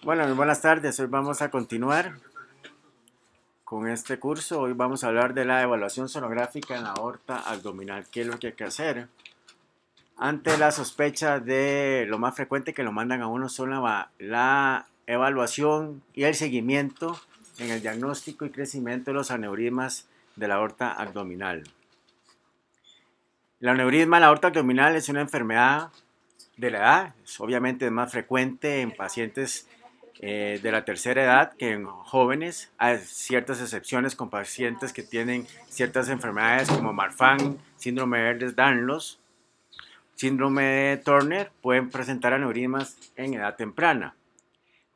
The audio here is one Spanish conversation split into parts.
Bueno, muy buenas tardes. Hoy vamos a continuar con este curso. Hoy vamos a hablar de la evaluación sonográfica en la aorta abdominal. ¿Qué es lo que hay que hacer? Ante la sospecha de lo más frecuente que lo mandan a uno son la evaluación y el seguimiento en el diagnóstico y crecimiento de los aneurismas de la aorta abdominal. El aneurisma de la aorta abdominal es una enfermedad de la edad, obviamente es más frecuente en pacientes de la tercera edad que en jóvenes. Hay ciertas excepciones con pacientes que tienen ciertas enfermedades como Marfan, síndrome de Ehlers-Danlos, síndrome de Turner, pueden presentar aneurismas en edad temprana.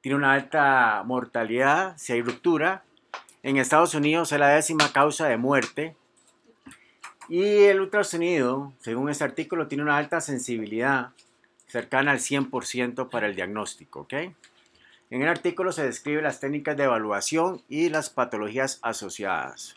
Tiene una alta mortalidad si hay ruptura. En Estados Unidos es la 10ª causa de muerte. Y el ultrasonido, según este artículo, tiene una alta sensibilidad cercana al 100% para el diagnóstico, ¿ok? En el artículo se describen las técnicas de evaluación y las patologías asociadas.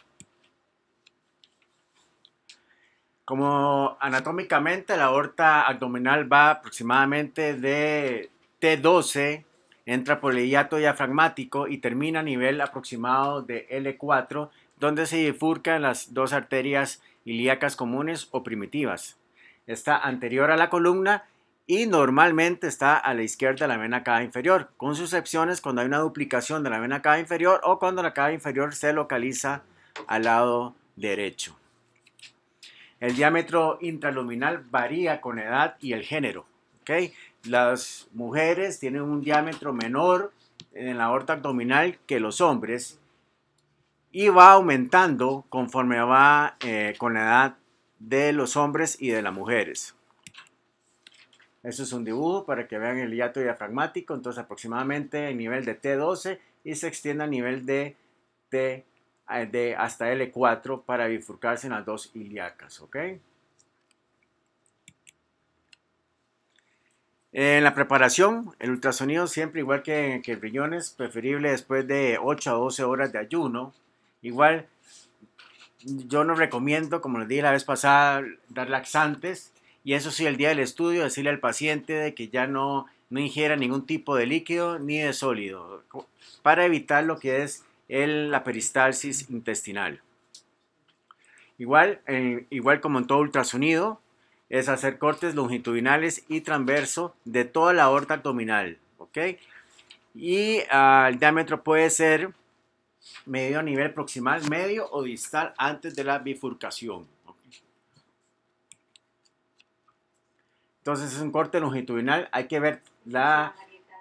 Como anatómicamente la aorta abdominal va aproximadamente de T12, entra por el hiato diafragmático y termina a nivel aproximado de L4, donde se bifurcan las dos arterias ilíacas comunes o primitivas. Está anterior a la columna y normalmente está a la izquierda de la vena cava inferior, con sus excepciones cuando hay una duplicación de la vena cava inferior o cuando la cava inferior se localiza al lado derecho. El diámetro intraluminal varía con edad y el género. ¿Okay? Las mujeres tienen un diámetro menor en la aorta abdominal que los hombres y va aumentando conforme va con la edad de los hombres y de las mujeres. Eso es un dibujo para que vean el hiato diafragmático, entonces aproximadamente el nivel de T12 y se extiende a nivel de hasta L4 para bifurcarse en las dos ilíacas, ¿ok? En la preparación, el ultrasonido siempre, igual que riñones, preferible después de 8 a 12 horas de ayuno. Igual, yo no recomiendo, como les dije la vez pasada, dar laxantes. Y eso sí, el día del estudio, decirle al paciente de que ya no ingiera ningún tipo de líquido ni de sólido, para evitar lo que es la peristalsis intestinal. Igual como en todo ultrasonido, es hacer cortes longitudinales y transverso de toda la aorta abdominal, ¿ok? Y el diámetro puede ser medio a nivel proximal, medio o distal antes de la bifurcación. ¿Okay? Entonces es un corte longitudinal, hay que ver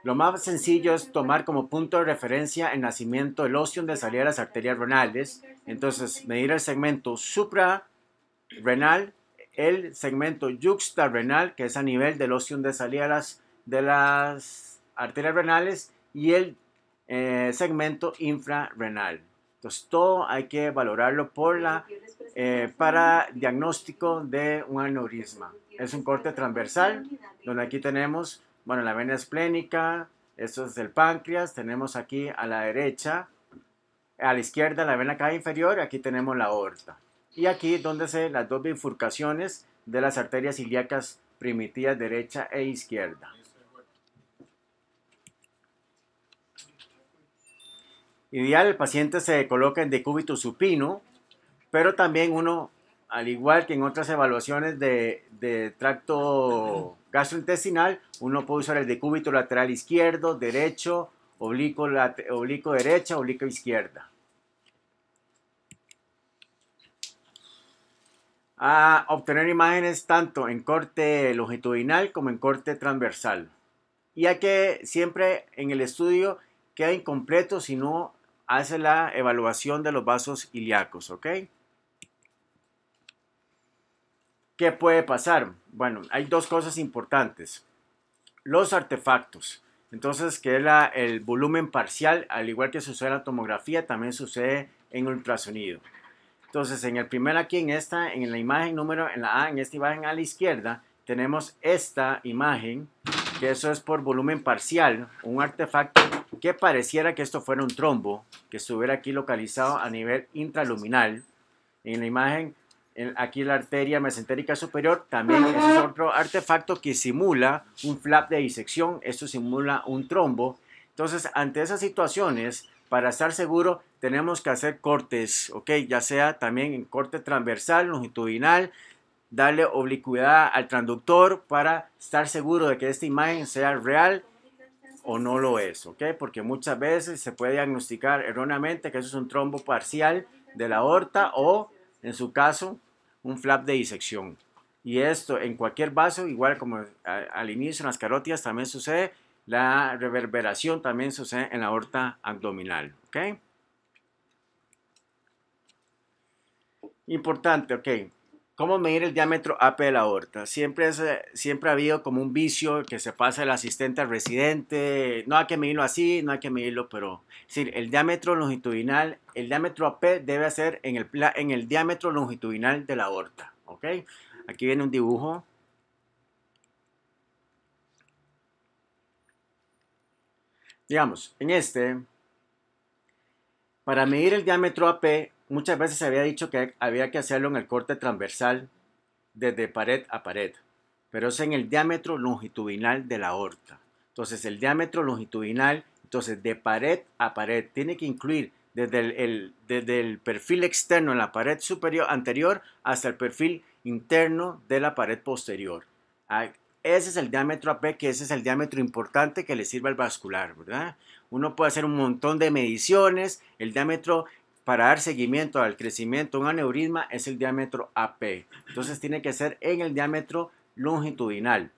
lo más sencillo es tomar como punto de referencia el nacimiento del ostium de salida de las arterias renales. Entonces medir el segmento suprarrenal, el segmento yuxtarrenal, que es a nivel del ostium de salida de las arterias renales, y el segmento infrarrenal. Entonces todo hay que valorarlo para diagnóstico de un aneurisma. Es un corte transversal, donde aquí tenemos, bueno, la vena esplénica, esto es el páncreas, tenemos aquí a la derecha, a la izquierda la vena cava inferior, aquí tenemos la aorta. Y aquí donde se las dos bifurcaciones de las arterias ilíacas primitivas derecha e izquierda. Ideal, el paciente se coloca en decúbito supino, pero también uno, al igual que en otras evaluaciones de tracto gastrointestinal, uno puede usar el decúbito lateral izquierdo, derecho, oblicuo derecha, oblicuo izquierda. A obtener imágenes tanto en corte longitudinal como en corte transversal. Y hay que siempre en el estudio queda incompleto si no hace la evaluación de los vasos ilíacos, ¿ok? ¿Qué puede pasar? Bueno, hay dos cosas importantes. Los artefactos. Entonces, que es el volumen parcial, al igual que sucede en la tomografía, también sucede en ultrasonido. Entonces, en el primer aquí, en la imagen número, en la A, en esta imagen a la izquierda, tenemos esta imagen, que eso es por volumen parcial, un artefacto que pareciera que esto fuera un trombo, que estuviera aquí localizado a nivel intraluminal. En la imagen, aquí la arteria mesentérica superior, también ese es otro artefacto que simula un flap de disección, esto simula un trombo. Entonces, ante esas situaciones, para estar seguro, tenemos que hacer cortes, ¿ok? Ya sea también en corte transversal, longitudinal, darle oblicuidad al transductor para estar seguro de que esta imagen sea real o no lo es, ¿ok? Porque muchas veces se puede diagnosticar erróneamente que eso es un trombo parcial de la aorta o, en su caso, un flap de disección. Y esto en cualquier vaso, igual como al inicio en las carótidas también sucede, la reverberación también sucede en la aorta abdominal, ¿ok? Importante, ok. ¿Cómo medir el diámetro AP de la aorta? Siempre ha habido como un vicio que se pasa el asistente al residente. No hay que medirlo así, no hay que medirlo, pero sí, el diámetro longitudinal, el diámetro AP debe ser en el diámetro longitudinal de la aorta, ¿ok? Aquí viene un dibujo. Digamos, para medir el diámetro AP, muchas veces se había dicho que había que hacerlo en el corte transversal desde pared a pared, pero es en el diámetro longitudinal de la aorta. Entonces, el diámetro longitudinal, entonces de pared a pared, tiene que incluir desde el perfil externo en la pared superior anterior hasta el perfil interno de la pared posterior. Ese es el diámetro AP, que ese es el diámetro importante que le sirve al vascular, ¿verdad? Uno puede hacer un montón de mediciones. El diámetro para dar seguimiento al crecimiento de un aneurisma es el diámetro AP. Entonces tiene que ser en el diámetro longitudinal.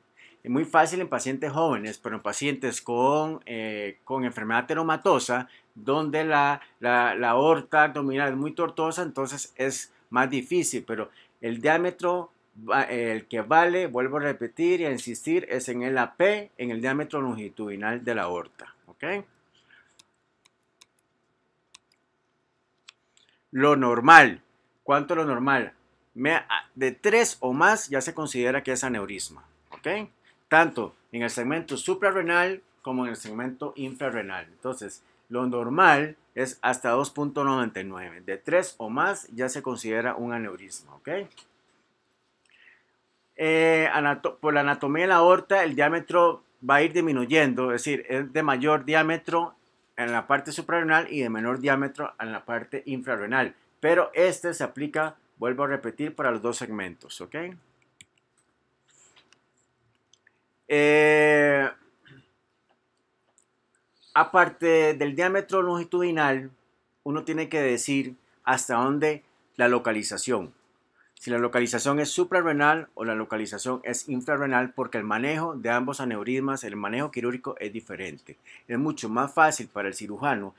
Es muy fácil en pacientes jóvenes, pero en pacientes con enfermedad tenomatosa, donde la aorta abdominal es muy tortuosa, entonces es más difícil, pero el diámetro, el que vale, vuelvo a repetir y a insistir, es en el AP, en el diámetro longitudinal de la aorta. ¿Ok? Lo normal. ¿Cuánto es lo normal? De 3 o más ya se considera que es aneurisma. ¿Ok? Tanto en el segmento suprarrenal como en el segmento infrarrenal. Entonces, lo normal es hasta 2.99. De 3 o más ya se considera un aneurisma. ¿Ok? Por la anatomía de la aorta, el diámetro va a ir disminuyendo, es decir, es de mayor diámetro en la parte suprarrenal y de menor diámetro en la parte infrarrenal. Pero este se aplica, vuelvo a repetir, para los dos segmentos, ¿ok? Aparte del diámetro longitudinal, uno tiene que decir hasta dónde la localización. Si la localización es suprarrenal o la localización es infrarrenal, porque el manejo de ambos aneurismas, el manejo quirúrgico es diferente. Es mucho más fácil para el cirujano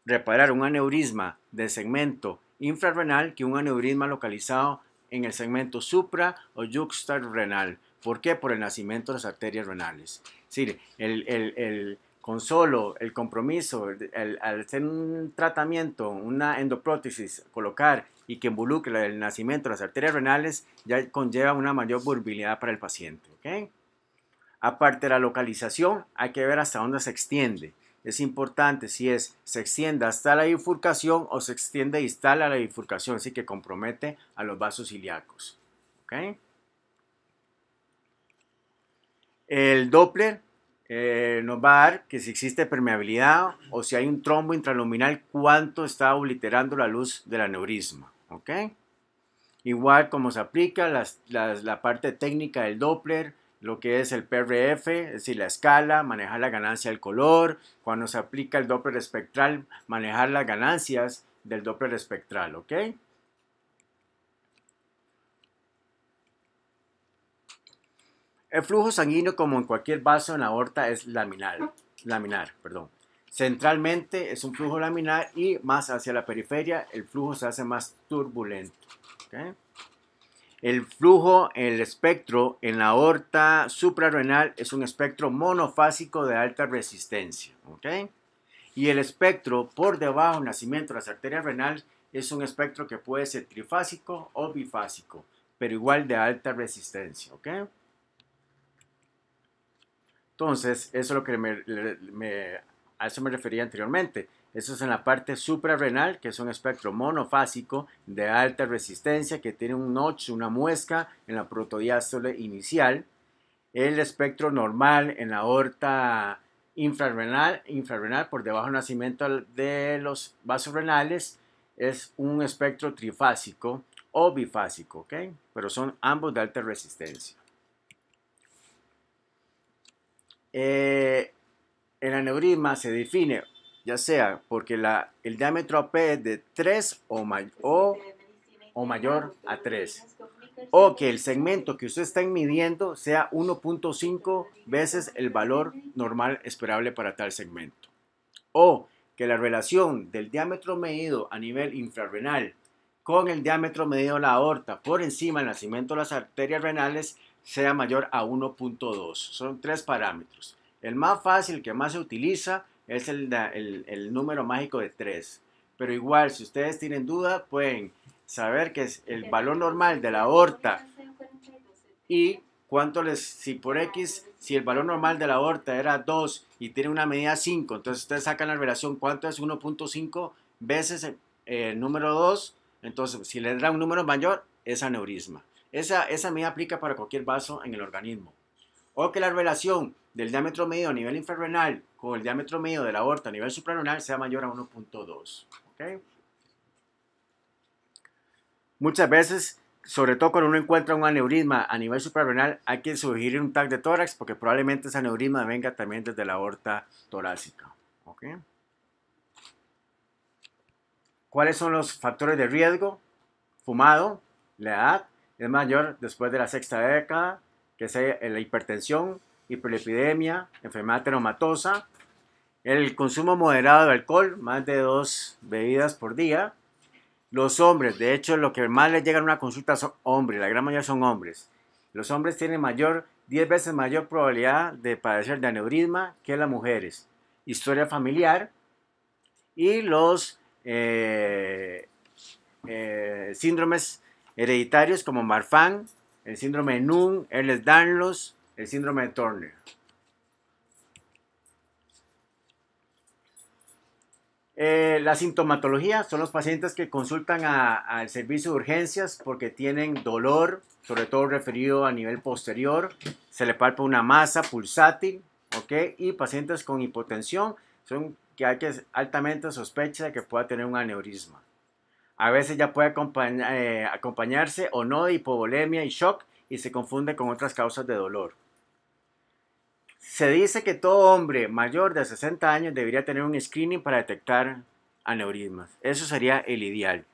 reparar un aneurisma del segmento infrarrenal que un aneurisma localizado en el segmento supra o yuxtarrenal. ¿Por qué? Por el nacimiento de las arterias renales. Es decir, con solo el compromiso, al hacer un tratamiento, una endoprótesis, colocar y que involucre el nacimiento de las arterias renales, ya conlleva una mayor vulnerabilidad para el paciente. ¿Okay? Aparte de la localización, hay que ver hasta dónde se extiende. Es importante si se extiende hasta la bifurcación o se extiende distal a la bifurcación, así que compromete a los vasos ilíacos. ¿Okay? El Doppler nos va a dar que si existe permeabilidad o si hay un trombo intraluminal, cuánto está obliterando la luz del aneurisma. ¿Okay? Igual como se aplica la parte técnica del Doppler, lo que es el PRF, es decir, la escala, manejar la ganancia del color. Cuando se aplica el Doppler espectral, manejar las ganancias del Doppler espectral, ¿ok? El flujo sanguíneo, como en cualquier vaso en la aorta, es laminar, perdón. Centralmente es un flujo laminar y más hacia la periferia el flujo se hace más turbulento, ¿ok? El flujo, el espectro en la aorta suprarrenal es un espectro monofásico de alta resistencia. ¿Okay? Y el espectro por debajo del nacimiento de las arterias renales es un espectro que puede ser trifásico o bifásico, pero igual de alta resistencia. ¿Okay? Entonces, eso es lo que a eso me refería anteriormente. Eso es en la parte suprarrenal, que es un espectro monofásico de alta resistencia, que tiene un notch, una muesca en la protodiástole inicial. El espectro normal en la aorta infrarrenal por debajo del nacimiento de los vasos renales es un espectro trifásico o bifásico, ¿ok? Pero son ambos de alta resistencia. El aneurisma se define ya sea porque el diámetro AP es de 3 o mayor a 3, o que el segmento que usted está midiendo sea 1.5 veces el valor normal esperable para tal segmento, o que la relación del diámetro medido a nivel infrarrenal con el diámetro medido de la aorta por encima del nacimiento de las arterias renales sea mayor a 1.2. Son 3 parámetros. El más fácil, que más se utiliza, es el número mágico de 3. Pero igual, si ustedes tienen duda, pueden saber que es el valor normal de la aorta y si por X, si el valor normal de la aorta era 2 y tiene una medida 5, entonces ustedes sacan la relación cuánto es 1.5 veces el número 2, entonces si les da un número mayor es aneurisma. Esa medida aplica para cualquier vaso en el organismo. O que la relación del diámetro medido a nivel infrarrenal con el diámetro medido de la aorta a nivel suprarrenal sea mayor a 1.2. ¿Okay? Muchas veces, sobre todo cuando uno encuentra un aneurisma a nivel suprarrenal, hay que sugerir un TAC de tórax porque probablemente ese aneurisma venga también desde la aorta torácica. ¿Okay? ¿Cuáles son los factores de riesgo? Fumado, la edad es mayor después de la sexta década, que es la hipertensión, hiperlipidemia, enfermedad reumatosa, el consumo moderado de alcohol, más de 2 bebidas por día. Los hombres, de hecho, lo que más les llega a una consulta son hombres, la gran mayoría son hombres. Los hombres tienen 10 veces mayor probabilidad de padecer de aneurisma que las mujeres. Historia familiar y los síndromes hereditarios como Marfan, el síndrome de Nunn, Ehlers-Danlos, el síndrome de Turner. La sintomatología son los pacientes que consultan al servicio de urgencias porque tienen dolor, sobre todo referido a nivel posterior, se le palpa una masa pulsátil, ¿ok? Y pacientes con hipotensión son que hay que altamente sospecha de que pueda tener un aneurisma. A veces ya puede acompañarse o no de hipovolemia y shock y se confunde con otras causas de dolor. Se dice que todo hombre mayor de 60 años debería tener un screening para detectar aneurismas. Eso sería el ideal.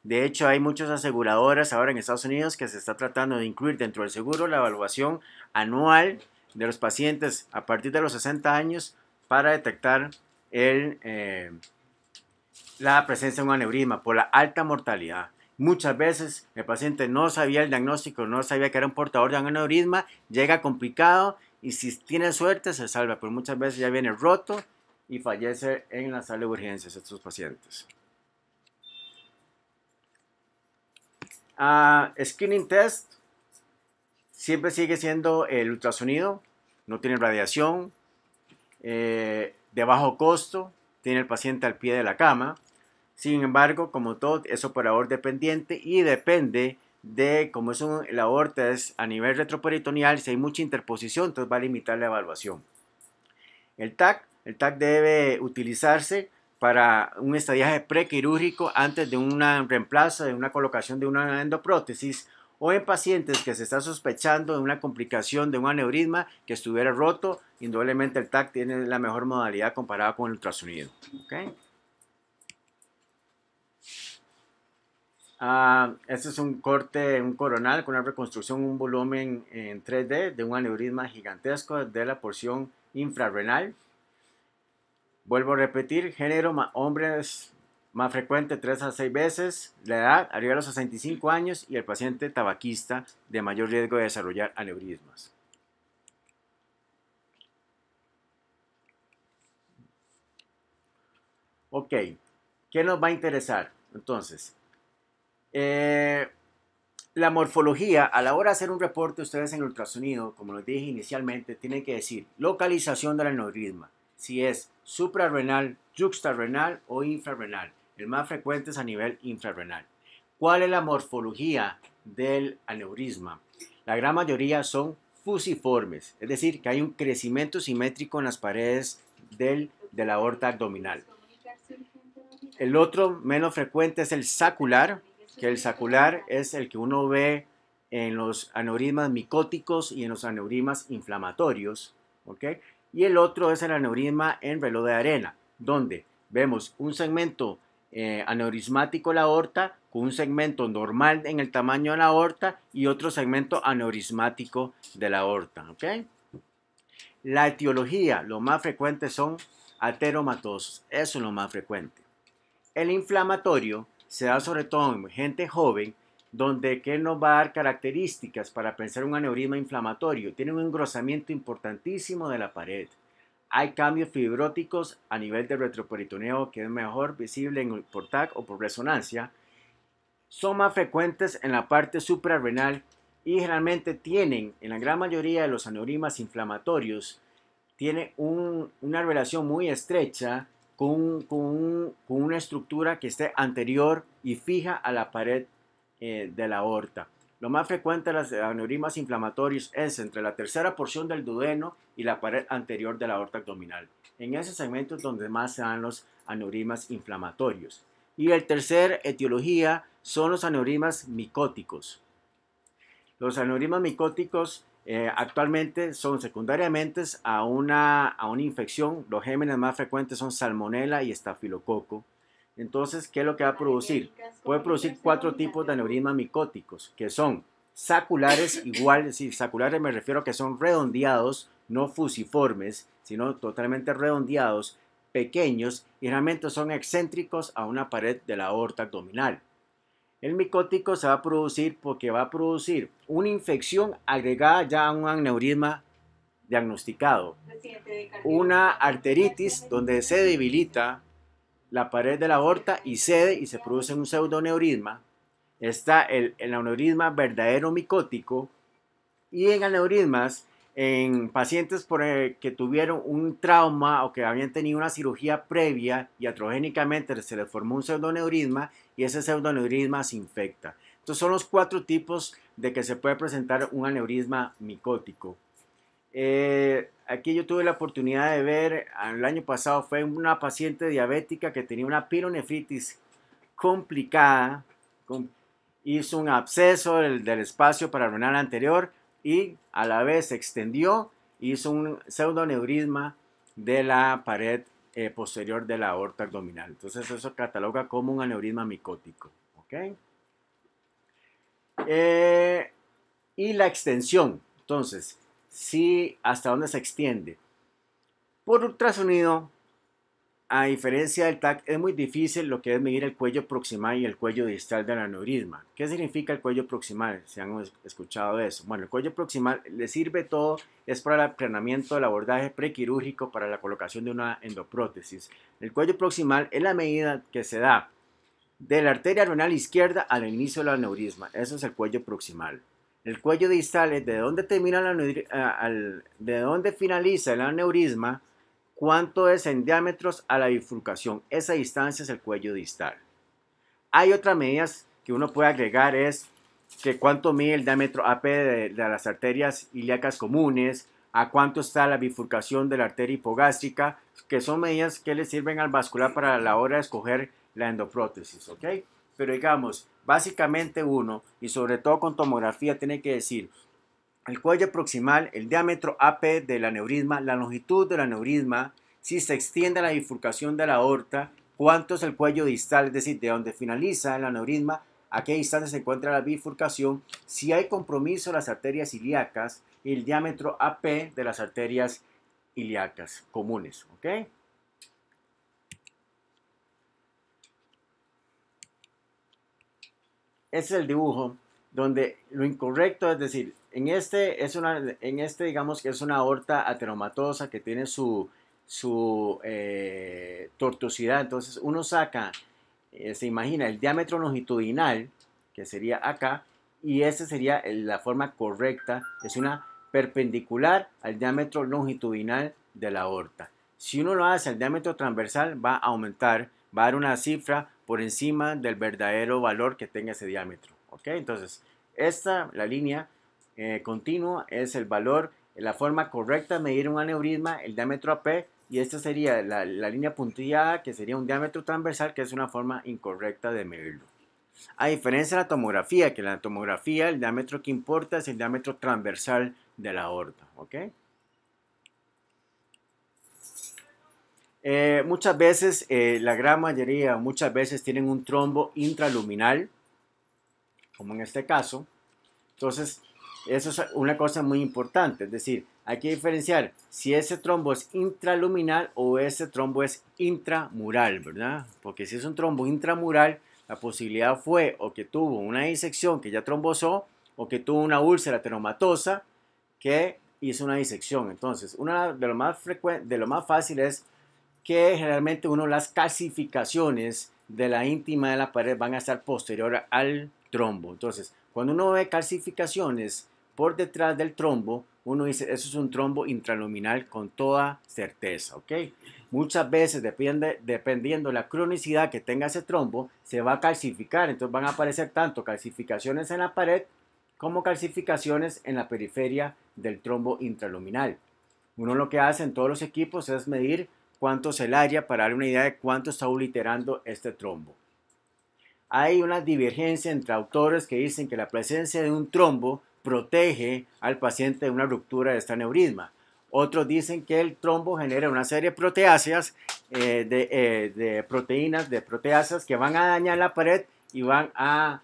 De hecho, hay muchas aseguradoras ahora en Estados Unidos que se está tratando de incluir dentro del seguro la evaluación anual de los pacientes a partir de los 60 años para detectar la presencia de un aneurisma por la alta mortalidad. Muchas veces el paciente no sabía el diagnóstico, no sabía que era un portador de un aneurisma, llega complicado y si tiene suerte se salva, pero muchas veces ya viene roto y fallece en la sala de urgencias estos pacientes. Screening test siempre sigue siendo el ultrasonido, no tiene radiación, de bajo costo, tiene el paciente al pie de la cama. Sin embargo, como todo, es operador dependiente y depende de cómo la aorta es a nivel retroperitoneal, si hay mucha interposición, entonces va a limitar la evaluación. El TAC debe utilizarse para un estadiaje prequirúrgico antes de un reemplazo, de una colocación de una endoprótesis o en pacientes que se está sospechando de una complicación de un aneurisma que estuviera roto. Indudablemente el TAC tiene la mejor modalidad comparada con el ultrasonido. ¿Okay? Este es un corte, un coronal con una reconstrucción, un volumen en 3D de un aneurisma gigantesco de la porción infrarrenal. Vuelvo a repetir, género, hombres más frecuente 3 a 6 veces, la edad arriba de los 65 años y el paciente tabaquista de mayor riesgo de desarrollar aneurismas. Ok, ¿qué nos va a interesar? Entonces, la morfología, a la hora de hacer un reporte, ustedes en el ultrasonido, como les dije inicialmente, tienen que decir localización del aneurisma, si es suprarrenal, yuxtarrenal o infrarrenal. El más frecuente es a nivel infrarrenal. ¿Cuál es la morfología del aneurisma? La gran mayoría son fusiformes, es decir, que hay un crecimiento simétrico en las paredes de la aorta abdominal. El otro menos frecuente es el sacular, que el sacular es el que uno ve en los aneurismas micóticos y en los aneurismas inflamatorios, ¿ok? Y el otro es el aneurisma en reloj de arena, donde vemos un segmento aneurismático de la aorta con un segmento normal en el tamaño de la aorta y otro segmento aneurismático de la aorta, ¿ok? La etiología, lo más frecuente son ateromatosos, eso es lo más frecuente. El inflamatorio se da sobre todo en gente joven, donde ¿qué nos va a dar características para pensar un aneurisma inflamatorio? Tiene un engrosamiento importantísimo de la pared. Hay cambios fibróticos a nivel del retroperitoneo que es mejor visible por TAC o por resonancia. Son más frecuentes en la parte suprarrenal y generalmente tienen, en la gran mayoría de los aneurismas inflamatorios, tiene una relación muy estrecha con una estructura que esté anterior y fija a la pared de la aorta. Lo más frecuente de los aneurismas inflamatorios es entre la tercera porción del duodeno y la pared anterior de la aorta abdominal. En ese segmento es donde más se dan los aneurismas inflamatorios. Y el tercer etiología son los aneurismas micóticos. Los aneurismas micóticos actualmente son secundariamente a una infección. Los gérmenes más frecuentes son salmonella y estafilococo. Entonces, ¿qué es lo que va a producir? Puede producir 4 tipos de aneurismas micóticos, que son saculares, igual, si saculares me refiero a que son redondeados, no fusiformes, sino totalmente redondeados, pequeños, y realmente son excéntricos a una pared de la aorta abdominal. El micótico se va a producir porque va a producir una infección agregada ya a un aneurisma diagnosticado, una arteritis donde se debilita la pared de la aorta y cede y se produce un pseudoneurisma. Está el aneurisma verdadero micótico y en aneurismas en pacientes que tuvieron un trauma o que habían tenido una cirugía previa y iatrogénicamente se les formó un pseudoneurisma y ese pseudoneurisma se infecta. Entonces son los 4 tipos de que se puede presentar un aneurisma micótico. Aquí yo tuve la oportunidad de ver, el año pasado fue una paciente diabética que tenía una pielonefritis complicada, hizo un absceso del espacio pararenal anterior y a la vez se extendió, hizo un pseudoneurisma de la pared posterior de la aorta abdominal. Entonces eso cataloga como un aneurisma micótico. ¿Okay? Y la extensión, entonces, sí, ¿hasta dónde se extiende? Por ultrasonido, a diferencia del TAC, es muy difícil lo que es medir el cuello proximal y el cuello distal del aneurisma. ¿Qué significa el cuello proximal? Si han escuchado de eso. Bueno, el cuello proximal le sirve todo, es para el planeamiento del abordaje prequirúrgico para la colocación de una endoprótesis. El cuello proximal es la medida que se da de la arteria renal izquierda al inicio del aneurisma. Eso es el cuello proximal. El cuello distal es de dónde termina de dónde finaliza el aneurisma, cuánto es en diámetros a la bifurcación. Esa distancia es el cuello distal. Hay otras medidas que uno puede agregar, es que cuánto mide el diámetro AP de las arterias ilíacas comunes, a cuánto está la bifurcación de la arteria hipogástrica, que son medidas que le sirven al vascular para la hora de escoger la endoprótesis, ¿ok? Pero digamos, básicamente uno, y sobre todo con tomografía, tiene que decir el cuello proximal, el diámetro AP del aneurisma, la longitud del aneurisma, si se extiende la bifurcación de la aorta, cuánto es el cuello distal, es decir, de donde finaliza el aneurisma, a qué distancia se encuentra la bifurcación, si hay compromiso de las arterias ilíacas y el diámetro AP de las arterias ilíacas comunes, ¿ok? Ese es el dibujo donde lo incorrecto es decir, en este digamos que es una aorta ateromatosa que tiene su tortuosidad. Entonces uno saca, se imagina el diámetro longitudinal, que sería acá, y esa sería la forma correcta, es una perpendicular al diámetro longitudinal de la aorta. Si uno lo hace al diámetro transversal, va a aumentar, va a dar una cifra por encima del verdadero valor que tenga ese diámetro. ¿Ok? Entonces, la línea continua, es el valor, la forma correcta de medir un aneurisma, el diámetro AP, y esta sería la línea puntillada, que sería un diámetro transversal, que es una forma incorrecta de medirlo. A diferencia de la tomografía, que en la tomografía el diámetro que importa es el diámetro transversal de la aorta, ¿ok? Muchas veces, la gran mayoría, muchas veces tienen un trombo intraluminal, como en este caso. Entonces, eso es una cosa muy importante, es decir, hay que diferenciar si ese trombo es intraluminal o ese trombo es intramural, ¿verdad? Porque si es un trombo intramural, la posibilidad fue o que tuvo una disección que ya trombosó o que tuvo una úlcera tenomatosa que hizo una disección. Entonces, una de lo más frecuente, de lo más fácil es que generalmente las calcificaciones de la íntima de la pared van a estar posterior al trombo. Entonces, cuando uno ve calcificaciones por detrás del trombo, uno dice, eso es un trombo intraluminal con toda certeza, ¿ok? Muchas veces, dependiendo de la cronicidad que tenga ese trombo, se va a calcificar. Entonces van a aparecer tanto calcificaciones en la pared como calcificaciones en la periferia del trombo intraluminal. Uno lo que hace en todos los equipos es medir cuánto es el área para darle una idea de cuánto está obliterando este trombo. Hay una divergencia entre autores que dicen que la presencia de un trombo protege al paciente de una ruptura de este aneurisma. Otros dicen que el trombo genera una serie de proteáceas, de proteínas, de proteasas que van a dañar la pared y van a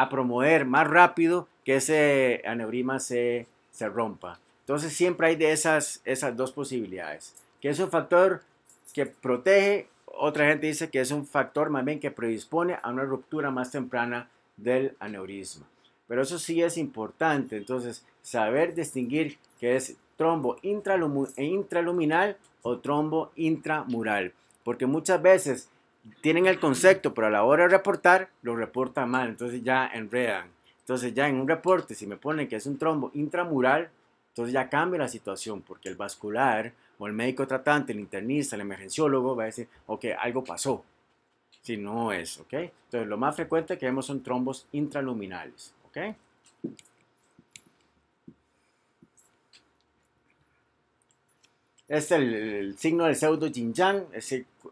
promover más rápido que ese aneurisma se rompa. Entonces siempre hay de esas dos posibilidades. Que es un factor que protege, otra gente dice que es un factor más bien que predispone a una ruptura más temprana del aneurisma. Pero eso sí es importante, entonces saber distinguir que es trombo intraluminal o trombo intramural. Porque muchas veces tienen el concepto, pero a la hora de reportar, lo reportan mal, entonces ya enredan. Entonces ya en un reporte, si me ponen que es un trombo intramural, entonces ya cambia la situación, porque el vascular o el médico tratante, el internista, el emergenciólogo va a decir, ok, algo pasó, si no es, ok. Entonces lo más frecuente que vemos son trombos intraluminales, ok. Este es el signo del pseudo yin-yang,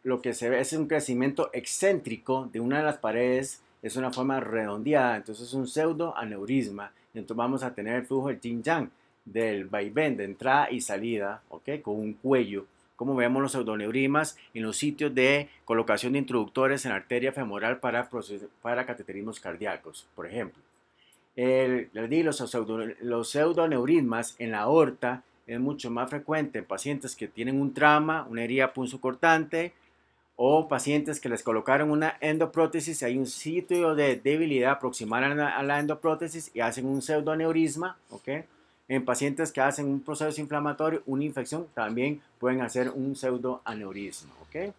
lo que se ve es un crecimiento excéntrico de una de las paredes, es una forma redondeada, entonces es un pseudo aneurisma, entonces vamos a tener el flujo del yin-yang, del vaivén de entrada y salida, ¿ok? Con un cuello, como vemos los pseudoneurismas en los sitios de colocación de introductores en la arteria femoral para cateterismos cardíacos, por ejemplo. Los pseudoneurismas en la aorta es mucho más frecuente en pacientes que tienen un trauma, una herida punzocortante, o pacientes que les colocaron una endoprótesis, hay un sitio de debilidad proximal a la endoprótesis y hacen un pseudoneurisma, ¿ok? En pacientes que hacen un proceso inflamatorio, una infección, también pueden hacer un pseudoaneurisma, ¿ok?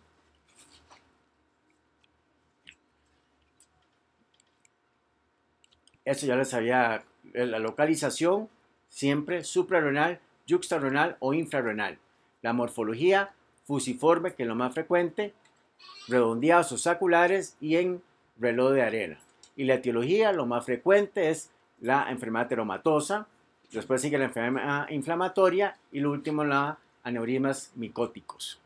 Eso ya les había, la localización siempre suprarrenal, yuxtarrenal o infrarrenal. La morfología fusiforme, que es lo más frecuente, redondeados o saculares y en reloj de arena. Y la etiología, lo más frecuente es la enfermedad teromatosa, después sigue la enfermedad inflamatoria y lo último la aneurismas micóticos.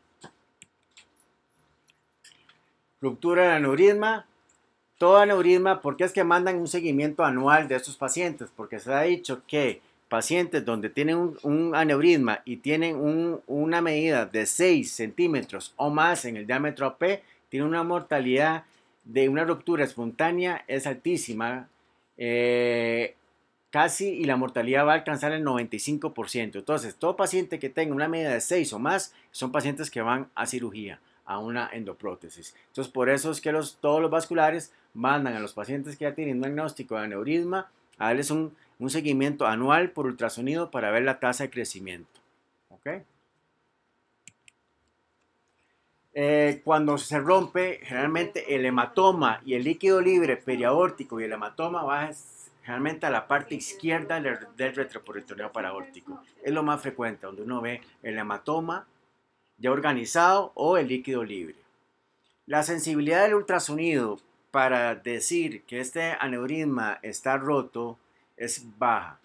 Ruptura del aneurisma. Todo aneurisma, ¿por qué es que mandan un seguimiento anual de estos pacientes? Porque se ha dicho que pacientes donde tienen un aneurisma y tienen una medida de 6 centímetros o más en el diámetro AP, tienen una mortalidad de una ruptura espontánea es altísima, casi, y la mortalidad va a alcanzar el 95%. Entonces, todo paciente que tenga una medida de 6 o más son pacientes que van a cirugía, a una endoprótesis. Entonces, por eso es que todos los vasculares mandan a los pacientes que ya tienen un diagnóstico de aneurisma a darles un seguimiento anual por ultrasonido para ver la tasa de crecimiento. ¿Ok? Cuando se rompe, generalmente el hematoma y el líquido libre periaórtico y el hematoma va generalmente a la parte izquierda del retroperitoneal paraórtico. Es lo más frecuente, donde uno ve el hematoma ya organizado o el líquido libre. La sensibilidad del ultrasonido para decir que este aneurisma está roto es baja.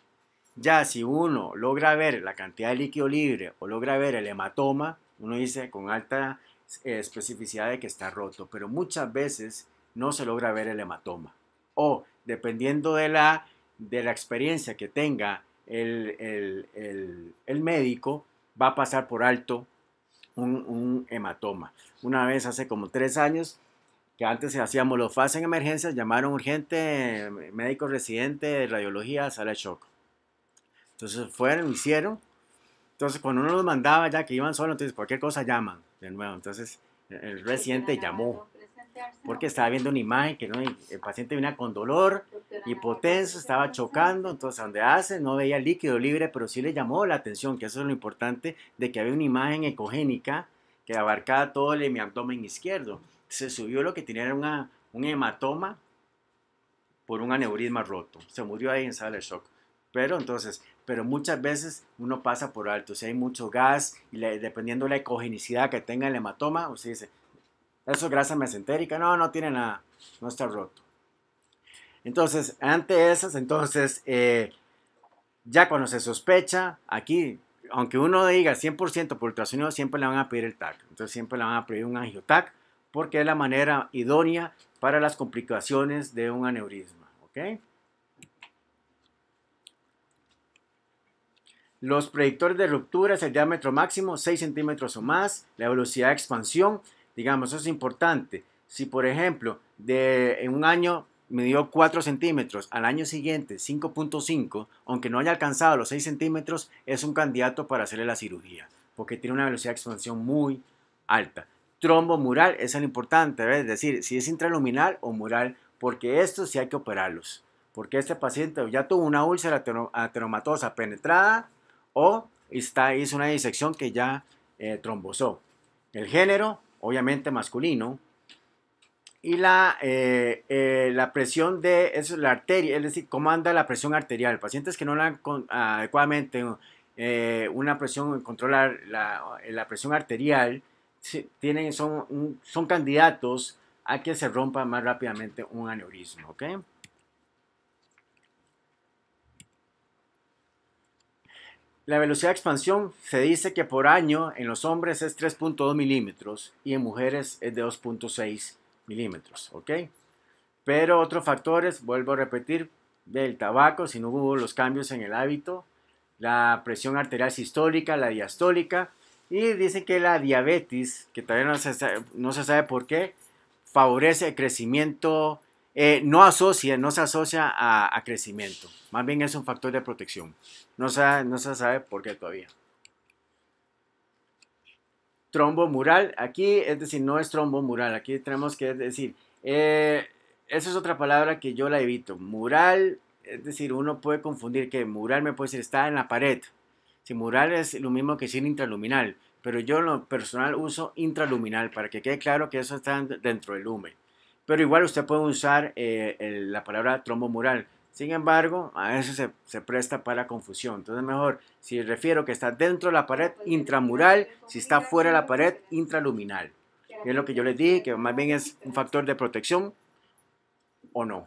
Ya si uno logra ver la cantidad de líquido libre o logra ver el hematoma, uno dice con alta especificidad de que está roto, pero muchas veces no se logra ver el hematoma. O dependiendo de la experiencia que tenga el médico, va a pasar por alto un hematoma. Una vez hace como 3 años, que antes hacíamos los FAS en emergencias, llamaron urgente, médico residente de radiología, sala de shock. Entonces fueron, hicieron. Entonces cuando uno los mandaba ya que iban solos, entonces cualquier cosa llaman de nuevo. Entonces el residente llamó porque estaba viendo una imagen que no, el paciente venía con dolor, hipotenso, estaba chocando, entonces donde hace no veía líquido libre, pero sí le llamó la atención, que eso es lo importante, de que había una imagen ecogénica que abarcaba todo el abdomen izquierdo. Se subió, lo que tenía era un hematoma por un aneurisma roto. Se murió ahí en sala de shock. Pero muchas veces uno pasa por alto. Si hay mucho gas y dependiendo de la ecogenicidad que tenga el hematoma, usted dice, eso es grasa mesentérica. No, no tiene nada. No está roto. Entonces, ante esas, ya cuando se sospecha, aquí, aunque uno diga 100% por ultrasonido, siempre le van a pedir el TAC. Entonces, siempre le van a pedir un angioTAC porque es la manera idónea para las complicaciones de un aneurisma. ¿Ok? Los predictores de ruptura es el diámetro máximo, 6 centímetros o más, la velocidad de expansión, digamos, eso es importante. Si, por ejemplo, en un año midió 4 centímetros, al año siguiente 5.5, aunque no haya alcanzado los 6 centímetros, es un candidato para hacerle la cirugía, porque tiene una velocidad de expansión muy alta. Trombo mural es el importante, ¿ves? Es decir, si es intraluminal o mural, porque estos sí hay que operarlos, porque este paciente ya tuvo una úlcera ateromatosa penetrada, o hizo una disección que ya trombosó. El género, obviamente masculino, y la presión de eso, la arteria, es decir, cómo anda la presión arterial. Pacientes que no la adecuadamente una presión, controlar la presión arterial, son candidatos a que se rompa más rápidamente un aneurisma. ¿Ok? La velocidad de expansión se dice que por año en los hombres es 3.2 milímetros y en mujeres es de 2.6 milímetros, ¿ok? Pero otros factores, vuelvo a repetir, del tabaco, si no hubo los cambios en el hábito, la presión arterial sistólica, la diastólica, y dicen que la diabetes, que todavía no se sabe por qué, favorece el crecimiento, no se asocia a crecimiento, más bien es un factor de protección. No se sabe por qué todavía. Trombo mural, aquí es decir, no es trombo mural, aquí tenemos que decir, esa es otra palabra que yo la evito. Mural, es decir, uno puede confundir que mural me puede decir está en la pared. Si mural es lo mismo que decir intraluminal, pero yo en lo personal uso intraluminal para que quede claro que eso está dentro del lumen. Pero igual usted puede usar la palabra trombo mural. Sin embargo, a veces se presta para confusión. Entonces, mejor, si refiero que está dentro de la pared, intramural; si está fuera de la pared, intraluminal. Es lo que yo les dije, que más bien es un factor de protección o no.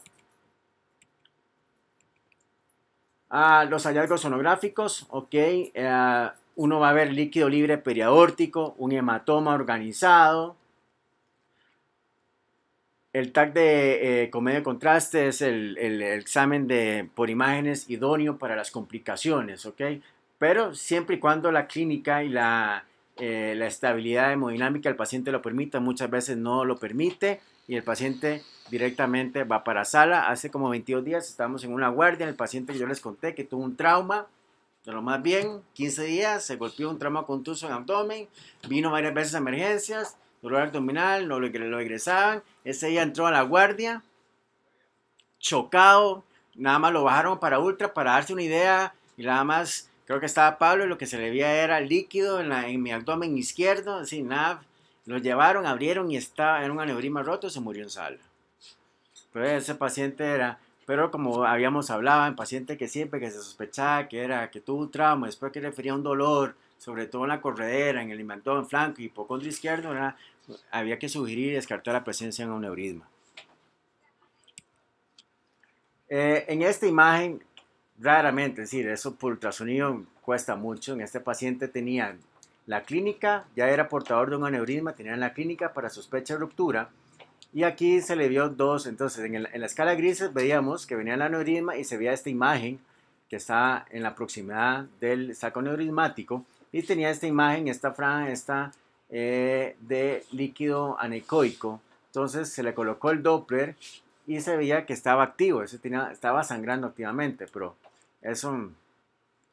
Los hallazgos sonográficos, ok. Uno va a ver líquido libre periaórtico, un hematoma organizado. El TAC de comedia de contraste es el examen por imágenes idóneo para las complicaciones, ¿ok? Pero siempre y cuando la clínica y la estabilidad hemodinámica del paciente lo permita, muchas veces no lo permite y el paciente directamente va para sala. Hace como 22 días estábamos en una guardia, el paciente que yo les conté que tuvo un trauma, de lo más bien, 15 días, se golpeó un trauma contuso en abdomen, vino varias veces a emergencias, dolor abdominal, lo egresaban. Ese día entró a la guardia, chocado, nada más lo bajaron para ultra para darse una idea y nada más, creo que estaba Pablo y lo que se le veía era líquido en mi abdomen izquierdo, así nada, lo llevaron, abrieron y era un aneurisma roto, se murió en sala. Pero ese paciente pero como habíamos hablado, en paciente que siempre que se sospechaba que tuvo un trauma, después que refería a un dolor, sobre todo en la corredera, en el abdomen flanco y hipocondrio izquierdo, había que sugerir y descartar la presencia de un aneurisma. En esta imagen, raramente, es decir, eso por ultrasonido cuesta mucho. En este paciente tenía la clínica, ya era portador de un aneurisma, tenía en la clínica para sospecha de ruptura. Y aquí se le vio dos, entonces en la escala grises veíamos que venía el aneurisma y se veía esta imagen que está en la proximidad del saco aneurismático y tenía esta imagen, esta franja, de líquido anecoico. Entonces se le colocó el Doppler y se veía que estaba activo, estaba sangrando activamente, pero eso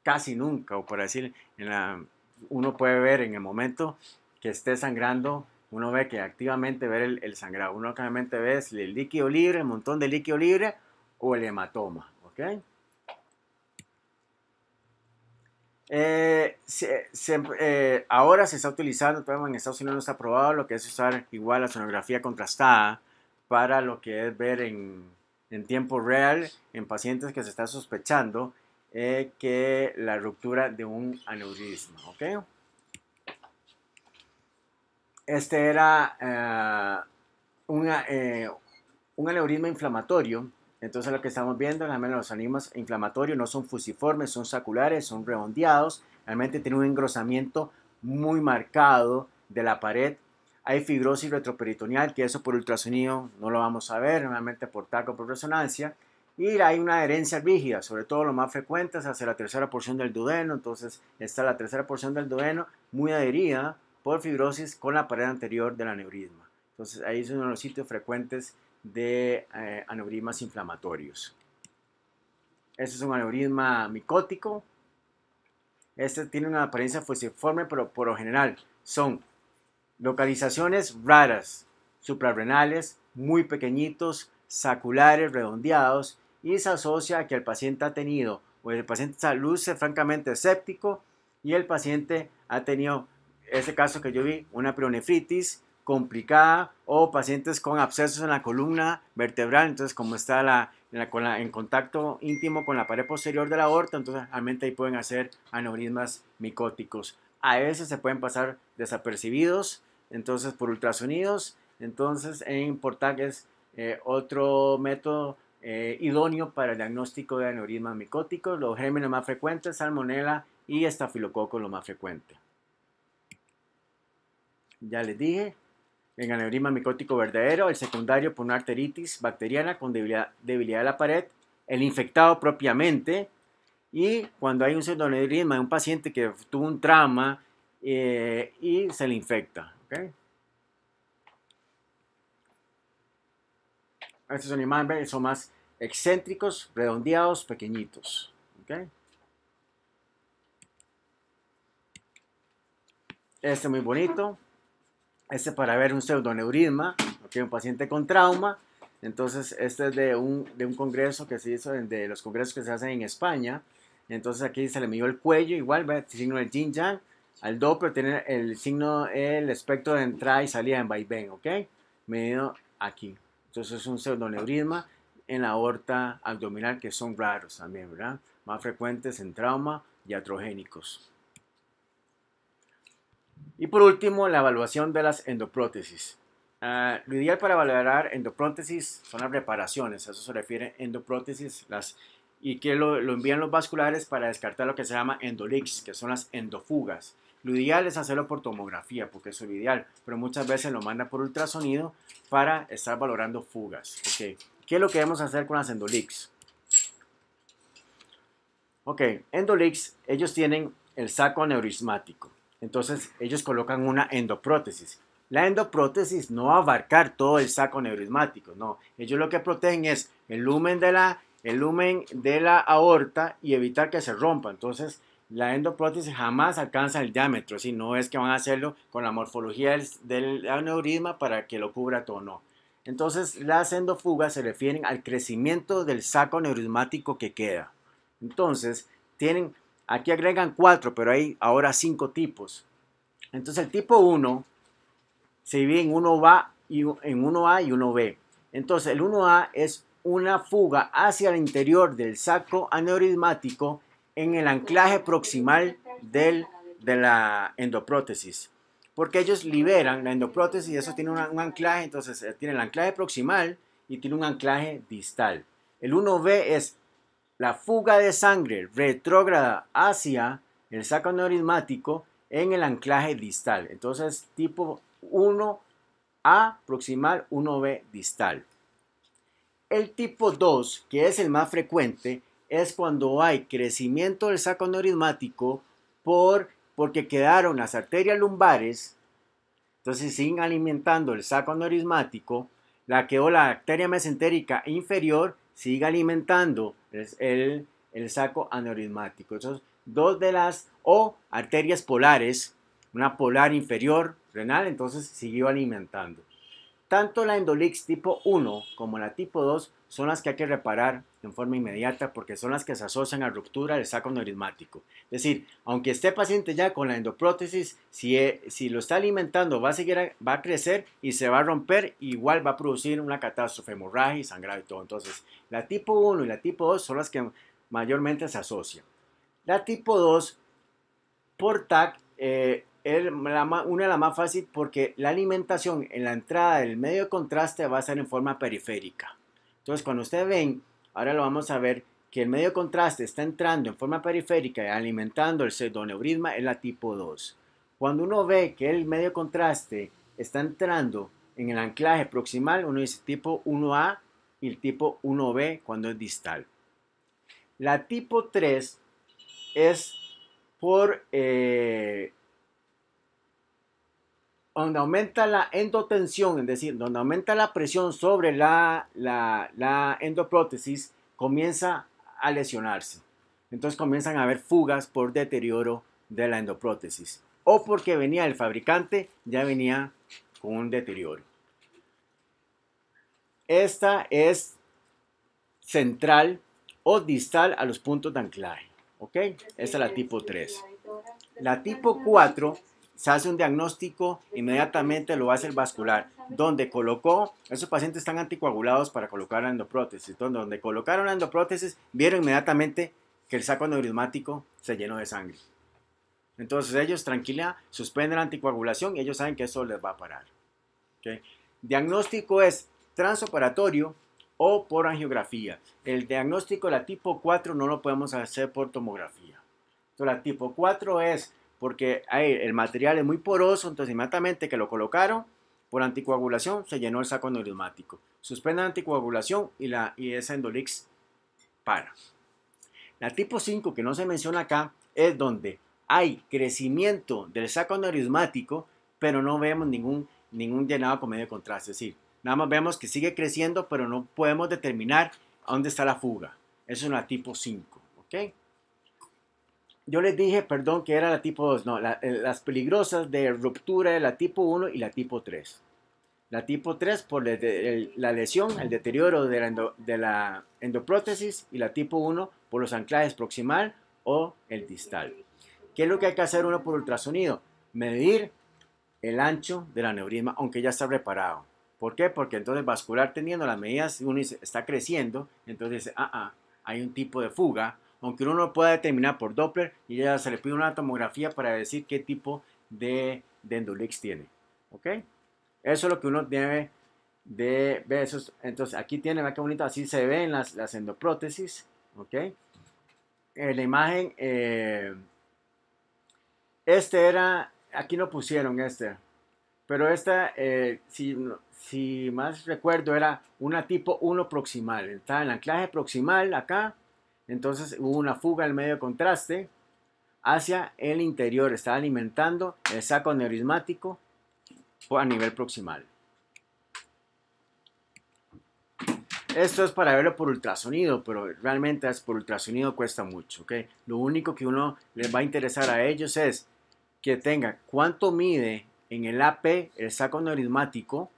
casi nunca, o por decir, uno puede ver en el momento que esté sangrando, uno ve que activamente ve el sangrado, uno claramente ve el líquido libre, el montón de líquido libre o el hematoma, ¿ok? Ahora se está utilizando, todavía en Estados Unidos no está aprobado lo que es usar igual la sonografía contrastada para lo que es ver en tiempo real en pacientes que se está sospechando que la ruptura de un aneurisma, ¿ok? Este era un aneurisma inflamatorio. Entonces lo que estamos viendo, realmente los aneurismas inflamatorios no son fusiformes, son saculares, son redondeados, realmente tienen un engrosamiento muy marcado de la pared. Hay fibrosis retroperitoneal, que eso por ultrasonido no lo vamos a ver, normalmente por TAC o por resonancia. Y hay una adherencia rígida, sobre todo lo más frecuente es hacia la tercera porción del duodeno. Entonces está la tercera porción del duodeno muy adherida por fibrosis con la pared anterior del aneurisma. Entonces ahí es uno de los sitios frecuentes de aneurismas inflamatorios. Este es un aneurisma micótico. Este tiene una apariencia fusiforme, pero por lo general son localizaciones raras, suprarrenales, muy pequeñitos, saculares, redondeados, y se asocia a que el paciente ha tenido, o el paciente luce francamente escéptico, y el paciente ha tenido, ese caso que yo vi, una pielonefritis complicada, o pacientes con abscesos en la columna vertebral. Entonces como está en contacto íntimo con la pared posterior de la aorta, entonces realmente ahí pueden hacer aneurismas micóticos. A veces se pueden pasar desapercibidos, entonces por ultrasonidos. Entonces en Portac es otro método idóneo para el diagnóstico de aneurismas micóticos. Los gérmenes más frecuentes, salmonella y estafilococo, lo más frecuente. Ya les dije, en aneurisma micótico verdadero, el secundario por una arteritis bacteriana con debilidad de la pared, el infectado propiamente, y cuando hay un pseudoaneurisma de un paciente que tuvo un trauma y se le infecta. ¿Okay? Estos animales son más excéntricos, redondeados, pequeñitos. ¿Okay? Este es muy bonito. Este para ver un pseudoneurisma, ¿okay? Un paciente con trauma. Entonces este es de un congreso que se hizo, de los congresos que se hacen en España. Entonces aquí se le midió el cuello, igual, ¿ve? El signo del yin yang. Al Doppler tiene el signo, el espectro de entrada y salida en vaivén, ¿ok? Medido aquí. Entonces es un pseudoneurisma en la aorta abdominal, que son raros también, ¿verdad? Más frecuentes en trauma y iatrogénicos. Y por último, la evaluación de las endoprótesis. Lo ideal para valorar endoprótesis son las reparaciones, a eso se refiere endoprótesis, y que lo envían los vasculares para descartar lo que se llama endoleaks, que son las endofugas. Lo ideal es hacerlo por tomografía, porque eso es lo ideal, pero muchas veces lo mandan por ultrasonido para estar valorando fugas. Okay. ¿Qué es lo que debemos hacer con las endoleaks? Ok, endoleaks, ellos tienen el saco aneurismático. Entonces ellos colocan una endoprótesis. La endoprótesis no va a abarcar todo el saco aneurismático, no. Ellos lo que protegen es el lumen de la aorta y evitar que se rompa. Entonces la endoprótesis jamás alcanza el diámetro, si no es que van a hacerlo con la morfología del aneurisma para que lo cubra todo, no. Entonces las endofugas se refieren al crecimiento del saco aneurismático que queda. Entonces aquí agregan 4, pero hay ahora 5 tipos. Entonces el tipo 1 se divide en 1A y 1B. Entonces el 1A es una fuga hacia el interior del saco aneurismático en el anclaje proximal de la endoprótesis. Porque ellos liberan la endoprótesis y eso tiene un anclaje, entonces tiene el anclaje proximal y tiene un anclaje distal. El 1B es la fuga de sangre retrógrada hacia el saco aneurismático en el anclaje distal. Entonces, tipo 1A proximal, 1B distal. El tipo 2, que es el más frecuente, es cuando hay crecimiento del saco aneurismático porque quedaron las arterias lumbares, entonces siguen alimentando el saco aneurismático, la arteria mesentérica inferior sigue alimentando el saco aneurismático. Entonces, dos de las arterias polares, una polar inferior renal, entonces siguió alimentando. Tanto la Endolix tipo 1 como la tipo 2 son las que hay que reparar en forma inmediata porque son las que se asocian a ruptura del saco aneurismático. Es decir, aunque esté paciente ya con la endoprótesis, si lo está alimentando va a crecer y se va a romper, igual va a producir una catástrofe, hemorragia y sangrado y todo. Entonces, la tipo 1 y la tipo 2 son las que mayormente se asocian. La tipo 2 por TAC es una de las más fáciles porque la alimentación en la entrada del medio de contraste va a ser en forma periférica. Entonces, cuando ustedes ven, ahora lo vamos a ver, que el medio de contraste está entrando en forma periférica y alimentando el pseudoneurisma, es la tipo 2. Cuando uno ve que el medio de contraste está entrando en el anclaje proximal, uno dice tipo 1A y el tipo 1B cuando es distal. La tipo 3 es por donde aumenta la endotensión, es decir, donde aumenta la presión sobre la endoprótesis, comienza a lesionarse. Entonces comienzan a haber fugas por deterioro de la endoprótesis o porque venía el fabricante, ya venía con un deterioro. Esta es central o distal a los puntos de anclaje. ¿Ok? Esta es la tipo 3. La tipo 4 se hace un diagnóstico, inmediatamente lo hace el vascular, donde colocó, esos pacientes están anticoagulados para colocar la endoprótesis, donde colocaron la endoprótesis, vieron inmediatamente que el saco aneurismático se llenó de sangre. Entonces ellos, tranquila, suspenden la anticoagulación y ellos saben que eso les va a parar. ¿Okay? Diagnóstico es transoperatorio o por angiografía. El diagnóstico de la tipo 4 no lo podemos hacer por tomografía. Entonces la tipo 4 es porque el material es muy poroso, entonces inmediatamente que lo colocaron por anticoagulación se llenó el saco aneurismático. Suspenden la anticoagulación y esa Endolix para. La tipo 5 que no se menciona acá es donde hay crecimiento del saco aneurismático, pero no vemos ningún llenado con medio de contraste. Es decir, nada más vemos que sigue creciendo, pero no podemos determinar dónde está la fuga. Eso es una tipo 5. ¿Ok? Yo les dije, perdón, que era la tipo 2. No, las peligrosas de ruptura de la tipo 1 y la tipo 3. La tipo 3 por la lesión, el deterioro de la endoprótesis, y la tipo 1 por los anclajes proximal o el distal. ¿Qué es lo que hay que hacer uno por ultrasonido? Medir el ancho del aneurisma, aunque ya está reparado. ¿Por qué? Porque entonces vascular teniendo las medidas, uno dice, está creciendo, entonces dice, hay un tipo de fuga, aunque uno no pueda determinar por Doppler y ya se le pide una tomografía para decir qué tipo de Endolix tiene. ¿Ok? Eso es lo que uno debe de ver. Entonces aquí tiene, vean qué bonito, así se ven las endoprótesis. ¿Ok? La imagen, aquí no pusieron pero esta, si más recuerdo, era una tipo 1 proximal. Está en el anclaje proximal acá, entonces hubo una fuga en medio de contraste hacia el interior, está alimentando el saco aneurismático a nivel proximal. Esto es para verlo por ultrasonido, pero realmente por ultrasonido cuesta mucho, ¿ok? Lo único que uno les va a interesar a ellos es que tenga cuánto mide en el AP el saco aneurismático,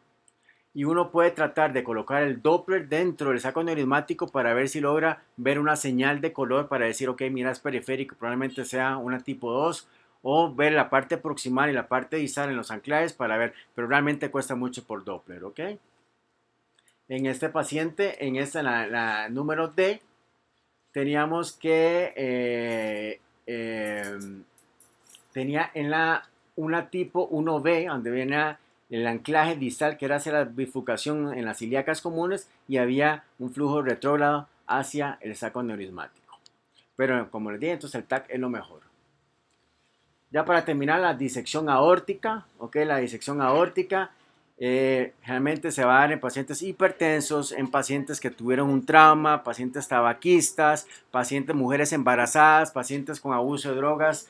y uno puede tratar de colocar el Doppler dentro del saco aneurismático para ver si logra ver una señal de color para decir, ok, mira, es periférico, probablemente sea una tipo 2, o ver la parte proximal y la parte distal en los anclajes para ver, pero realmente cuesta mucho por Doppler, ¿ok? En este paciente, en esta, la número D, teníamos que tenía una tipo 1B, donde viene el anclaje distal, que era hacia la bifurcación en las ilíacas comunes, y había un flujo retrógrado hacia el saco aneurismático. Pero como les dije, entonces el TAC es lo mejor. Ya para terminar, la disección aórtica, ¿ok? La disección aórtica generalmente se va a dar en pacientes hipertensos, en pacientes que tuvieron un trauma, pacientes tabaquistas, pacientes mujeres embarazadas, pacientes con abuso de drogas,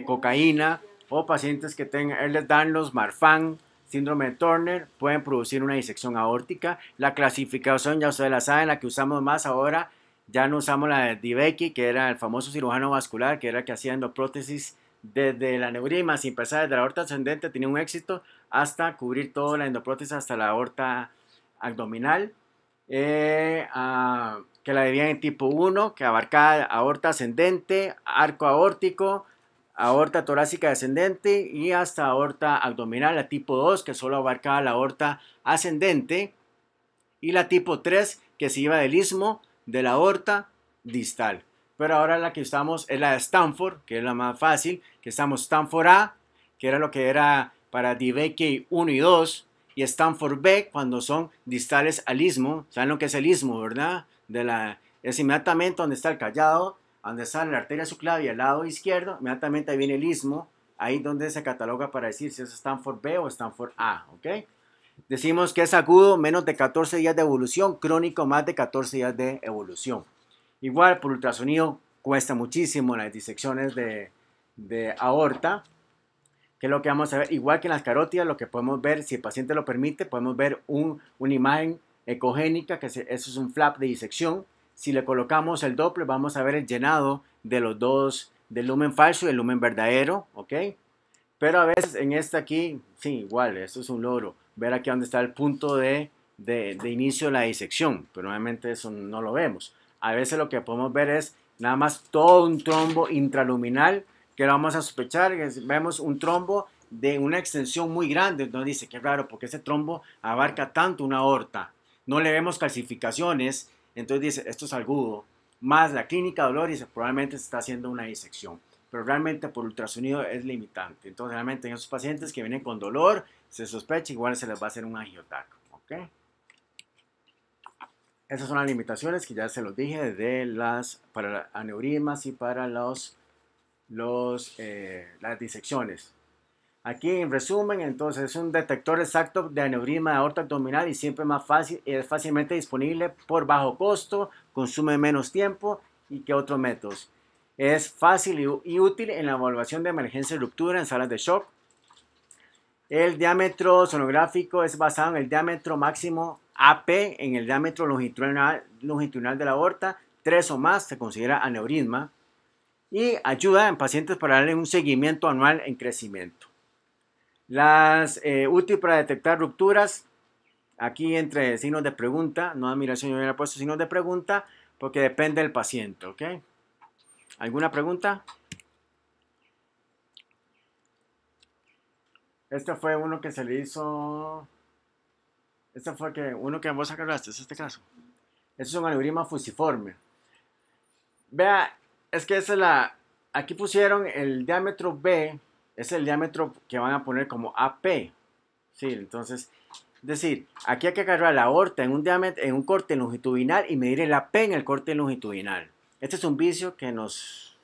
cocaína, o pacientes que tengan Ehlers-Danlos, Marfan, síndrome de Turner, pueden producir una disección aórtica. La clasificación ya ustedes la saben, la que usamos más ahora, ya no usamos la de DeBakey, que era el famoso cirujano vascular, que era el que hacía endoprótesis desde el aneurisma, sin empezar desde la aorta ascendente, tenía un éxito hasta cubrir toda la endoprótesis hasta la aorta abdominal, que la dividían en tipo 1, que abarcaba aorta ascendente, arco aórtico, aorta torácica descendente y hasta aorta abdominal. La tipo 2, que solo abarcaba la aorta ascendente, y la tipo 3, que se iba del istmo de la aorta distal. Pero ahora la que usamos es la de Stanford, que es la más fácil, que estamos Stanford A, que era lo que era para DeBakey 1 y 2, y Stanford B cuando son distales al istmo. ¿Saben lo que es el istmo, verdad? Es inmediatamente donde está el callado, donde está la arteria subclavia al lado izquierdo, inmediatamente ahí viene el istmo, ahí donde se cataloga para decir si es Stanford B o Stanford A, ¿ok? Decimos que es agudo, menos de 14 días de evolución, crónico, más de 14 días de evolución. Igual por ultrasonido cuesta muchísimo las disecciones de aorta, que es lo que vamos a ver. Igual que en las carótidas, lo que podemos ver, si el paciente lo permite, podemos ver una imagen ecogénica, que eso es un flap de disección. Si le colocamos el Doppler, vamos a ver el llenado de los dos, del lumen falso y el lumen verdadero, ¿ok? Pero a veces en esta aquí, sí, igual, esto es un logro. Ver aquí dónde está el punto de inicio de la disección, pero obviamente eso no lo vemos. A veces lo que podemos ver es nada más todo un trombo intraluminal, que lo vamos a sospechar, vemos un trombo de una extensión muy grande. Entonces dice, qué raro, porque ese trombo abarca tanto una aorta. No le vemos calcificaciones, entonces dice, esto es agudo. Más la clínica de dolor y probablemente se está haciendo una disección, pero realmente por ultrasonido es limitante. Entonces realmente en esos pacientes que vienen con dolor, se sospecha, igual se les va a hacer un angiotac, ¿ok? Esas son las limitaciones que ya se los dije para aneurismas y para las disecciones. Aquí en resumen, entonces es un detector exacto de aneurisma de aorta abdominal y siempre más fácil, es fácilmente disponible por bajo costo, consume menos tiempo y que otros métodos. Es fácil y útil en la evaluación de emergencia y ruptura en salas de shock. El diámetro sonográfico es basado en el diámetro máximo AP, en el diámetro longitudinal de la aorta. 3 o más se considera aneurisma. Y ayuda en pacientes para darle un seguimiento anual en crecimiento. Útil para detectar rupturas. Aquí entre signos de pregunta, no admiración, yo hubiera puesto signos de pregunta porque depende del paciente, ¿ok? ¿Alguna pregunta? Este fue uno que se le hizo. Este fue uno que vos agarraste, es este caso. Este es un aneurisma fusiforme. Vea, es que esa es aquí pusieron el diámetro B, es el diámetro que van a poner como AP. Sí, entonces, es decir, aquí hay que agarrar la aorta en un corte longitudinal y medir el AP en el corte longitudinal. Este es un vicio que nos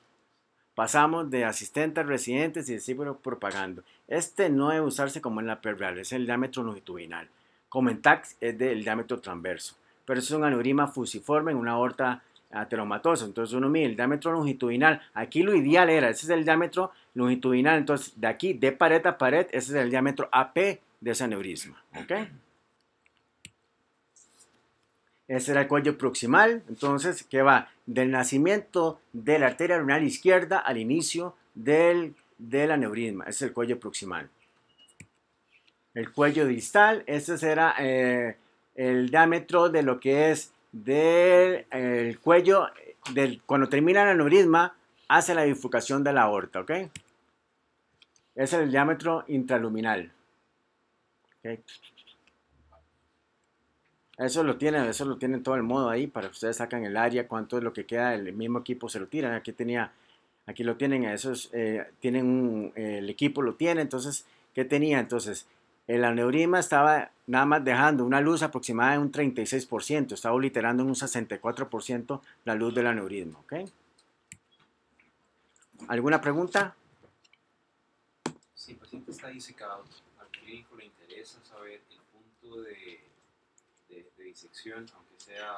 pasamos de asistentes, residentes y de seguir propagando. Este no debe usarse como en la perreal, es el diámetro longitudinal. Como en TAC es del diámetro transverso. Pero es un aneurisma fusiforme en una aorta ateromatosa. Entonces uno mide el diámetro longitudinal. Aquí lo ideal era, ese es el diámetro longitudinal. Entonces de aquí, de pared a pared, ese es el diámetro AP de ese aneurisma. ¿Ok? Ese era el cuello proximal, entonces que va del nacimiento de la arteria renal izquierda al inicio del aneurisma. Ese es el cuello proximal. El cuello distal, ese será el diámetro de lo que es del cuello, cuando termina el aneurisma, hace la bifurcación de la aorta, ¿ok? Ese es el diámetro intraluminal. ¿Okay? Eso lo tienen todo el modo ahí para que ustedes sacan el área, cuánto es lo que queda, el mismo equipo se lo tiran. Aquí lo tienen, el equipo lo tiene, entonces, ¿qué tenía? Entonces, el aneurisma estaba nada más dejando una luz aproximada de un 36%, estaba obliterando en un 64% la luz del aneurisma, ¿ok? ¿Alguna pregunta? Si el paciente está disecado, al clínico le interesa saber el punto de disección, aunque sea,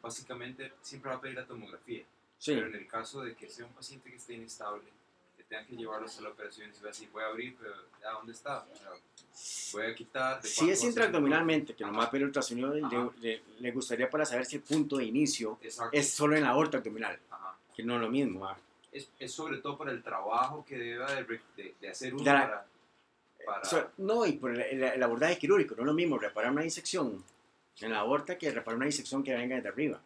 básicamente siempre va a pedir la tomografía. Sí. Pero en el caso de que sea un paciente que esté inestable, que tengan que llevarlo hasta la operación y se va así, voy a abrir, pero ¿dónde está? O sea, voy a quitar. Si es intraabdominalmente, que nomás pide ultrasonido, le gustaría para saber si el punto de inicio es solo en la aorta abdominal, que no es lo mismo. Es sobre todo para el trabajo que deba de hacer uno para no, y por el abordaje quirúrgico, no es lo mismo reparar una disección en la aorta que reparar una disección que venga desde arriba.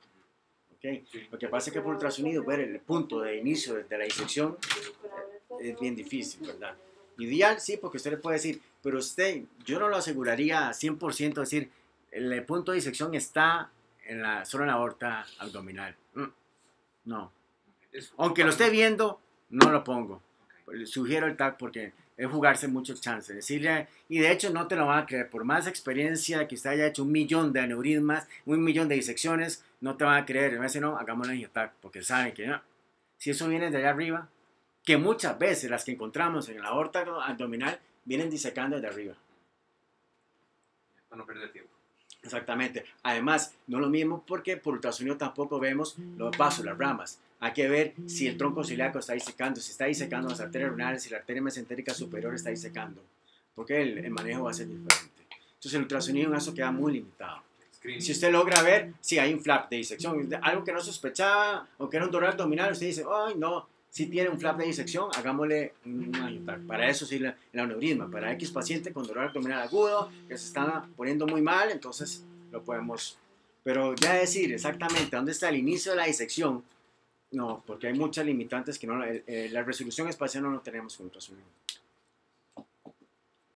¿Okay? Sí. Lo que pasa es que por ultrasonido ver el punto de inicio de la disección es bien difícil, ¿verdad? Ideal sí, porque usted le puede decir, pero usted, yo no lo aseguraría 100% decir, el punto de disección está solo en la aorta abdominal. No. Aunque lo esté viendo, no lo pongo. Sugiero el TAC porque es jugarse muchos chances. Decirle, y de hecho no te lo van a creer, por más experiencia que usted haya hecho 1.000.000 de aneurismas, 1.000.000 de disecciones, no te van a creer. A veces no, hagámoslo en TAC, porque saben que no. Si eso viene de allá arriba, que muchas veces las que encontramos en la aorta abdominal vienen disecando desde arriba. Para no perder tiempo. Exactamente. Además, no lo mismo porque por ultrasonido tampoco vemos los vasos, las ramas. Hay que ver si el tronco ciliaco está disecando, si está disecando las arterias renales, si la arteria mesentérica superior está disecando. Porque el manejo va a ser diferente. Entonces el ultrasonido en eso queda muy limitado. Si usted logra ver si hay un flap de disección, algo que no sospechaba o que era un dolor abdominal, usted dice, ay no, si tiene un flap de disección, hagámosle un angioTAC. Para eso sí el aneurisma, para X paciente con dolor abdominal agudo, que se está poniendo muy mal, entonces lo podemos. Pero ya decir exactamente dónde está el inicio de la disección, no, porque hay muchas limitantes que no, la resolución espacial no lo tenemos con ultrasonido.